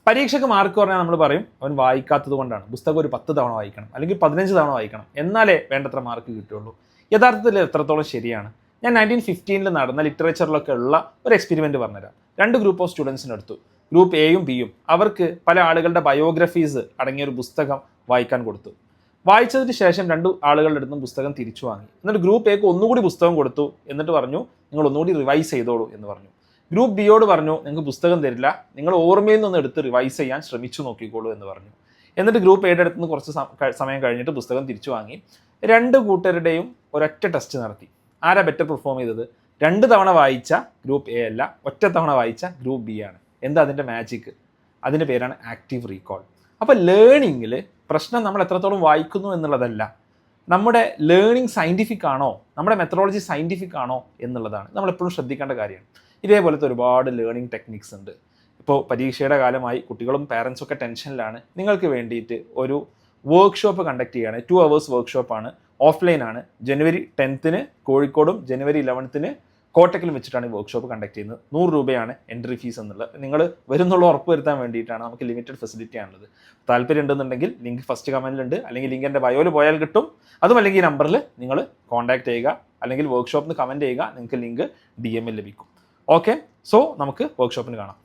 പരീക്ഷയ്ക്ക് മാർക്ക് പറഞ്ഞാൽ നമ്മൾ പറയും അവൻ വായിക്കാത്തത് കൊണ്ടാണ്, പുസ്തകം ഒരു 10 തവണ വായിക്കണം അല്ലെങ്കിൽ 15 തവണ വായിക്കണം, എന്നാലേ വേണ്ടത്ര മാർക്ക് കിട്ടുള്ളൂ. യഥാർത്ഥത്തിൽ എത്രത്തോളം ശരിയാണ്? ഞാൻ 1915 നടന്ന ലിറ്ററേച്ചറിലൊക്കെ ഉള്ള ഒരു എക്സ്പെരിമെൻറ്റ് പറഞ്ഞുതരാം. 2 ഗ്രൂപ്പ് ഓഫ് സ്റ്റുഡൻസിന് എടുത്തു. ഗ്രൂപ്പ് എയും ബിയും. അവർക്ക് പല ആളുകളുടെ ബയോഗ്രഫീസ് അടങ്ങിയൊരു പുസ്തകം വായിക്കാൻ കൊടുത്തു. വായിച്ചതിന് ശേഷം 2 ആളുകളുടെ അടുത്തും പുസ്തകം തിരിച്ചു വാങ്ങി. എന്നിട്ട് ഗ്രൂപ്പ് എക്ക് ഒന്നുകൂടി പുസ്തകം കൊടുത്തു. എന്നിട്ട് പറഞ്ഞു നിങ്ങൾ ഒന്നുകൂടി റിവൈസ് ചെയ്തോളൂ എന്ന് പറഞ്ഞു. ഗ്രൂപ്പ് ബിയോട് പറഞ്ഞു നിങ്ങൾക്ക് പുസ്തകം തരില്ല, നിങ്ങൾ ഓർമ്മയിൽ നിന്ന് എടുത്ത് റിവൈസ് ചെയ്യാൻ ശ്രമിച്ചു നോക്കിക്കോളൂ എന്ന് പറഞ്ഞു. എന്നിട്ട് ഗ്രൂപ്പ് എയുടെ അടുത്ത് നിന്ന് കുറച്ച് സമയം കഴിഞ്ഞിട്ട് പുസ്തകം തിരിച്ചു വാങ്ങി. 2 കൂട്ടരുടെയും ഒരൊറ്റ ടെസ്റ്റ് നടത്തി. ആരാ ബെറ്റർ പെർഫോം ചെയ്തത്? 2 തവണ വായിച്ച ഗ്രൂപ്പ് എ അല്ല, ഒറ്റ തവണ വായിച്ച ഗ്രൂപ്പ് ബി ആണ്. എന്താ അതിൻ്റെ മാജിക്? അതിൻ്റെ പേരാണ് ആക്റ്റീവ് റീകോൾ. അപ്പോൾ ലേണിങ്ങിൽ പ്രശ്നം നമ്മൾ എത്രത്തോളം വായിക്കുന്നു എന്നുള്ളതല്ല, നമ്മുടെ ലേണിംഗ് സയൻറ്റിഫിക് ആണോ, നമ്മുടെ മെത്തഡോളജി സയൻറ്റിഫിക് ആണോ എന്നുള്ളതാണ് നമ്മളെപ്പോഴും ശ്രദ്ധിക്കേണ്ട കാര്യമാണ്. ഇതേപോലത്തെ ഒരുപാട് ലേണിംഗ് ടെക്നിക്സ് ഉണ്ട്. ഇപ്പോൾ പരീക്ഷയുടെ കാലമായി കുട്ടികളും പാരൻസും ഒക്കെ ടെൻഷനിലാണ്. നിങ്ങൾക്ക് വേണ്ടിയിട്ട് ഒരു വർക്ക്ഷോപ്പ് കണ്ടക്ട് ചെയ്യുകയാണ്. 2 hours വർക്ക്ഷോപ്പാണ്, ഓഫ്ലൈനാണ്. ജനുവരി 10th കോഴിക്കോടും ജനുവരി 11th കോട്ടക്കലും വെച്ചിട്ടാണ് ഈ വർക്ക്ഷോപ്പ് കണ്ടക്ട് ചെയ്യുന്നത്. 100 രൂപയാണ് എൻട്രി ഫീസ് എന്നുള്ളത്. നിങ്ങൾ വരുന്നുള്ള ഉറപ്പ് വരുത്താൻ വേണ്ടിയിട്ടാണ്. നമുക്ക് ലിമിറ്റഡ് ഫെസിലിറ്റി ആണുള്ളത്. താല്പര്യം ഉണ്ടെന്നുണ്ടെങ്കിൽ ലിങ്ക് ഫസ്റ്റ് കമൻറ്റിലുണ്ട്, അല്ലെങ്കിൽ ലിങ്ക് എൻ്റെ ബയോയിൽ പോയാൽ കിട്ടും. അതും അല്ലെങ്കിൽ ഈ നമ്പറിൽ നിങ്ങൾ കോൺടാക്ട് ചെയ്യുക, അല്ലെങ്കിൽ വർക്ക്ഷോപ്പിന് കമൻറ്റ് ചെയ്യുക, നിങ്ങൾക്ക് ലിങ്ക് DM ലഭിക്കും. ഓക്കെ, സോ നമുക്ക് വർക്ക്ഷോപ്പിന് കാണാം.